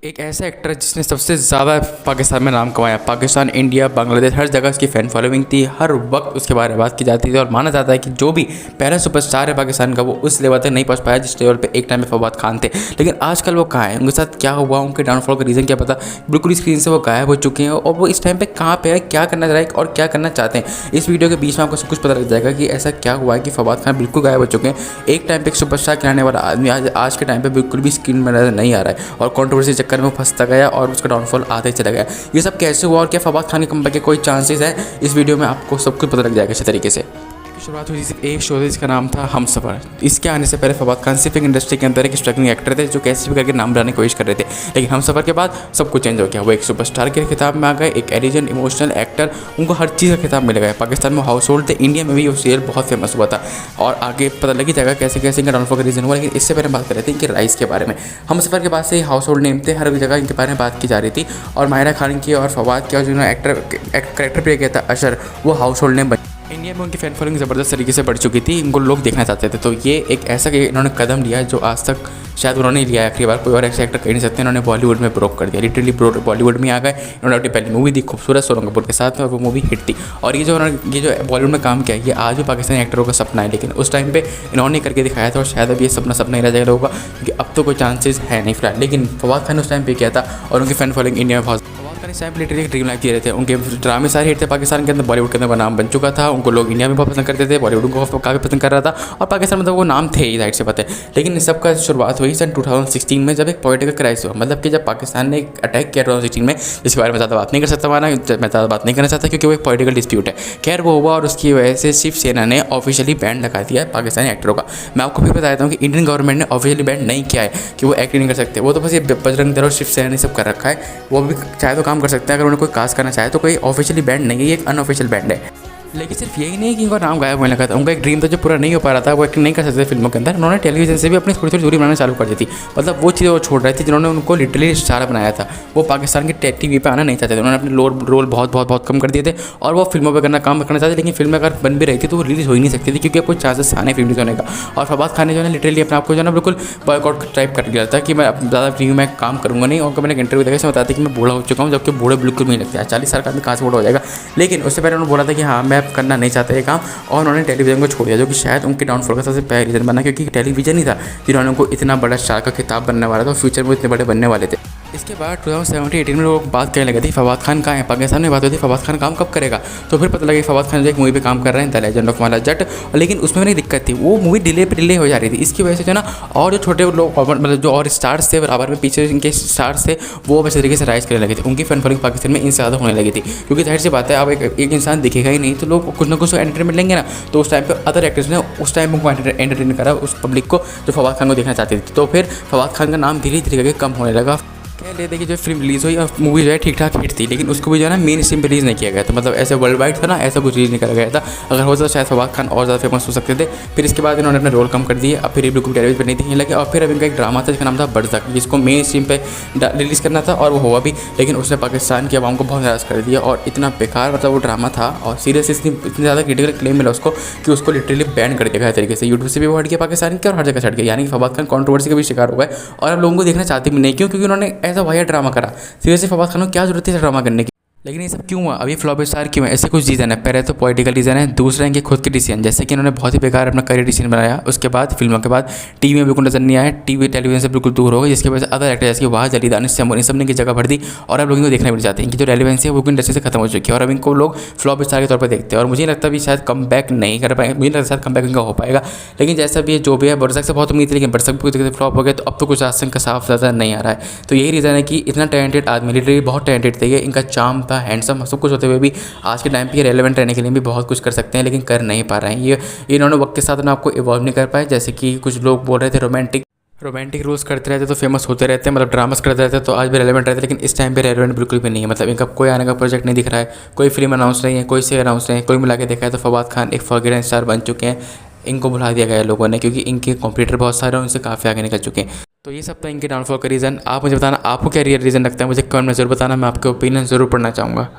एक ऐसा एक्टर है जिसने सबसे ज़्यादा पाकिस्तान में नाम कमाया। पाकिस्तान, इंडिया, बांग्लादेश, हर जगह उसकी फ़ैन फॉलोइंग थी। हर वक्त उसके बारे में बात की जाती थी और माना जाता है कि जो भी पहला सुपरस्टार है पाकिस्तान का, वो उस लेवल तक नहीं पहुंच पाया जिस लेवल पे एक टाइम में फवाद खान थे। लेकिन आजकल वो कहाँ है, उनके साथ क्या हुआ, उनके डाउनफॉल का रीज़न क्या पता। बिल्कुल स्क्रीन से वो गायब हो चुके हैं और वो इस टाइम पर कहाँ पे है, क्या करना चाह रहे हैं और क्या करना चाहते हैं। इस वीडियो के बीच में आपको सब कुछ पता लग जाएगा कि ऐसा क्या हुआ है कि फवाद खान बिल्कुल गायब हो चुके हैं। एक टाइम पे एक सुपरस्टार कहलाने वाला आदमी आज के टाइम पे बिल्कुल भी स्क्रीन में नजर नहीं आ रहा है और कंट्रोवर्सी के चक्कर में वो फंसता गया और उसका डाउनफॉल आते ही चला गया। ये सब कैसे हुआ और क्या फवाद खान के कमबैक के कोई चांसेस है, इस वीडियो में आपको सब कुछ पता लग जाएगा अच्छे तरीके से। शुरुआत हुई थी एक शो जिसका नाम था हमसफर। इसके आने से पहले फवाद खान सिर्फ एक इंडस्ट्री के अंदर एक स्ट्रगलिंग एक्टर थे जो कैसे भी करके नाम बनाने की कोशिश कर रहे थे। लेकिन हमसफर के बाद सब कुछ चेंज हो गया। वो एक सुपरस्टार के खिताब में आ गए, एक एलिजेंट इमोशनल एक्टर, उनको हर चीज़ का खिताब मिल गया। पाकिस्तान में हाउस होल्ड थे, इंडिया में भी वो सीरियल बहुत फेमस हुआ था और आगे पता लगी जाएगा कैसे कैसे इनका डाउनफॉल का रीजन हुआ। लेकिन इससे पहले बात कर रहे थे इनके राइस के बारे में। हमसफर के बाद से हाउस होल्ड नेम थे, हर जगह इनके बारे में बात की जा रही थी। और माहिरा खान की और फवाद की और जिन्होंने करेक्टर प्ले किया था अशर, वो हाउस होल्ड नेम। इंडिया में उनकी फैन फॉलोइंग ज़बरदस्त तरीके से बढ़ चुकी थी, इनको लोग देखना चाहते थे। तो ये एक ऐसा कि इन्होंने कदम लिया जो आज तक शायद उन्होंने लिया आखिरी बार, कोई और ऐसे एक्टर कह नहीं सकते। इन्होंने बॉलीवुड में ब्रोक कर दिया, लिटरली बॉलीवुड में आ गए। इन्होंने अपनी पहली मूवी दी खूबसूरत सोनम कपूर के साथ में और वो मूवी हिट थी। और ये जो बॉलीवुड में काम किया, ये आज भी पाकिस्तानी एक्टरों का सपना है। लेकिन उस टाइम पे इन्होंने करके दिखाया था और शायद अब ये सपना ही रह जाएगा लोगों का, क्योंकि अब तो कोई चांसेस है नहीं फिलहाल। लेकिन फवाद खान उस टाइम पे किया था और उनकी फैन फॉलोइंग इंडिया में बहुत लिटरली एक ड्रीम लाइफ जी रहे थे। उनके ड्रामे सारे हिट थे पाकिस्तान के अंदर, बॉलीवुड के अंदर नाम बन चुका था। उनको लोग इंडिया में बहुत पसंद करते थे, बॉलीवुड को काफ़ी पसंद कर रहा था और पाकिस्तान में तो वो नाम थे ही, साइड से पता है। लेकिन इस सब का शुरुआत हुई सन 2016 में, जब एक पॉलिटिकल क्राइसिस हुआ। मतलब कि जब पाकिस्तान ने एक अटैक किया 2016 में, जिसके बारे में ज़्यादा बात नहीं कर सकता, मैं ज़्यादा बात नहीं करना चाहता क्योंकि वो एक पॉलिटिकल डिस्प्यूट है। खैर वो हुआ और उसकी वजह से शिवसेना ने ऑफिशियली बैन लगा दिया है पाकिस्तानी एक्टरों का। मैं आपको फिर बता देता हूँ कि इंडियन गवर्नमेंट ने ऑफिशियली बैन नहीं किया है कि वो एक्ट नहीं कर सकते। वो तो बस ये बजरंग दल और शिवसेना ने सब कर रखा है। वो भी चाहे तो काम कर सकते हैं, अगर उन्हें कोई कास्ट करना चाहे तो। कोई ऑफिशियली बैंड नहीं है, ये एक अनऑफिशियल बैंड है। लेकिन सिर्फ यही नहीं कि उनका नाम गायब होने लगा था। उनका एक ड्रीम था जो पूरा नहीं हो पा रहा था, वो एक्टिंग नहीं कर सकते फिल्मों के अंदर। उन्होंने टेलीविजन से भी अपनी थोड़ी थोड़ी दूरी बनाना चालू कर दी थी। मतलब वो चीज़ें वो छोड़ रहे थे जिन्होंने उनको लिटरली स्टार बनाया था। वो पाकिस्तान के टीवी पे आना नहीं चाहते थे। उन्होंने अपने रोल बहुत कम कर दिए थे और वो फिल्मों पर काम करना चाहते। लेकिन फिल्में अगर बन भी रही थी तो वो रिलीज़ हो ही नहीं सकती थी क्योंकि कोई चांसेस आने फिल्म रिलीज होने का। और फवाद खान ने जो है लिटरली अपने आप को जो है ना बिल्कुल बॉयकॉट टाइप कर दिया था कि मैं ज़्यादा फिल्म में काम करूँगा नहीं। और मैंने एक इंटरव्यू देखा, बताते कि मैं बूढ़ा हो चुका हूँ, जबकि बूढ़े बिल्कुल नहीं लगते हैं। 40 साल का आदमी कहाँ से बूढ़ा हो जाएगा। लेकिन उससे पहले उन्होंने बोला था कि हाँ मैं करना नहीं चाहता काम, और उन्होंने टेलीविजन को छोड़ दिया, जो कि शायद उनके डाउनफॉल का सबसे पहला रीज़न बना, क्योंकि टेलीविजन ही था जिन्होंने उनको इतना बड़ा स्टार का खिताब बनने वाला था और फ्यूचर में इतने बड़े बनने वाले थे। इसके बाद 2017-18 में लोग बात कहने लगे थे फवाद खान कहाँ है, पाकिस्तान में बात होती थी फवाद खान काम कब करेगा। तो फिर पता लगा फवाद खान जो एक मूवी पे काम कर रहे हैं, द लेजेंड ऑफ माला जट। लेकिन उसमें मेरी दिक्कत थी, वो मूवी डिले पे डिले हो जा रही थी। इसकी वजह से जो ना और जो छोटे लोग मतलब जो और स्टार्स थे बराबर में पीछे इनके स्टार्स थे, वो अच्छे तरीके से राइज करने लगे थे। उनकी फैन फॉलोइंग पाकिस्तान में इनसे ज़्यादा होने लगी थी, क्योंकि जाहिर सी बात है अब एक इंसान दिखेगा ही नहीं तो लोग कुछ ना कुछ एंटरटेनमेंट लेंगे ना। तो उस टाइम पर अदर एक्टर्स ने उस टाइम उनको एंटरटेन करा उस पब्लिक को जो फवाद खान को देखना चाहती थी। तो फिर फवाद खान का नाम धीरे धीरे करके कम होने लगा। कह लेते कि जो फिल्म रिलीज़ हुई और मूवी जो है ठीक ठाक हिट थी, लेकिन उसको भी जो है ना मेन स्ट्रीम पे रिलीज़ नहीं किया गया था। मतलब ऐसे वर्ल्ड वाइड था ना, ऐसा कुछ रिलीज़ नहीं करा गया था। अगर होता तो शायद फवाद खान और ज़्यादा फेमस हो सकते थे। फिर इसके बाद इन्होंने अपने रोल कम कर दिए। अब फिर बिल्कुल टेलीविजन पर नहीं दिखने लगे। और फिर अब इनका एक ड्रामा था जिसका नाम था बरज़क, जिसको मेन स्ट्रीम पे रिलीज़ करना था और वो हुआ भी। लेकिन उसने पाकिस्तान की आवाम को बहुत निराश कर दिया और इतना बेकार मतलब वो ड्रामा था और सीरियस इतनी ज़्यादा क्रिटिकल क्लेम मिला उसको कि उसको लिटरली बैन कर दिया गया तरीके से। यूट्यूब से भी वो हट गया पाकिस्तान के और हर जगह से हट गया। यानी कि फवाद खान कंट्रोवर्सी का भी शिकार हो गए और अब लोगों को देखना चाहते भी नहीं, क्योंकि उन्होंने ऐसा वाया ड्रामा करा। सीरियसली फवाद खान को क्या जरूरत है ड्रामा करने की। लेकिन ये सब क्यों हुआ, अभी फ्लॉप स्टार क्यों है, ऐसे कुछ रीज़न है। पहले तो पॉलिटिकल रीज़न है, दूसरा इनके खुद के डिसीजन, जैसे कि इन्होंने बहुत ही बेकार अपना करियर डिसीजन बनाया। उसके बाद फिल्मों के बाद टीवी में बिल्कुल नजर नहीं आया, टेलीविजन से बिल्कुल दूर हो गए, जिसकी वजह से अदर एक्टर जैसे वाह जली दानिश इन सब ने की जगह भर दी और अब लोग इनको देखना भी चाहते हैं। इनकी जो रेलेवेंसी है वो इंडस्ट्री से खत्म हो चुकी है और अब इनको लोग फ्लॉप स्टार के तौर पर देखते हैं। और मुझे नहीं लगता भी शायद कम बैक नहीं कर पाएंगे, मुझे लगता है कम बैक इनका हो पाएगा। लेकिन जैसा भी जो भी है, बरसक से बहुत उम्मीद थी लेकिन बरसक भी फ्लॉप हो गया, तो अब तो कुछ आसन का साफ ज़्यादा नहीं आ रहा है। तो यही रीज़न है कि इतना टैलेंटेड आदमी, लिटरली बहुत टैलेंटेड थे, इनका चार्म था, हैंडसम सब कुछ होते हुए भी आज के टाइम पे रेलेवेंट रहने के लिए भी बहुत कुछ कर सकते हैं, लेकिन कर नहीं पा रहे हैं। ये इन्होंने वक्त के साथ ना आपको इवॉल्व नहीं कर पाए। जैसे कि कुछ लोग बोल रहे थे रोमांटिक रोल्स करते रहते तो फेमस होते रहते हैं, मतलब ड्रामास करते रहते तो आज भी रेलेवेंट रहते, लेकिन इस टाइम पे रेलेवेंट बिल्कुल भी नहीं है। मतलब इनका कोई आने का प्रोजेक्ट नहीं दिख रहा है, कोई फिल्म अनाउंस नहीं है, कोई से अनाउंस नहीं है। कोई मिला के देखा है तो फवाद खान एक फॉरगेटन स्टार बन चुके हैं। इनको भुला दिया गया है लोगों ने, क्योंकि इनके कॉम्पिटिटर बहुत सारे हैं, उनसे काफ़ी आगे निकल चुके हैं। तो ये सब था इनके डाउनफॉल का रीज़न। आप मुझे बताना आपको क्या रीज़न लगता है, मुझे कमेंट में जरूर बताना, मैं आपके ओपिनियन ज़रूर पढ़ना चाहूँगा।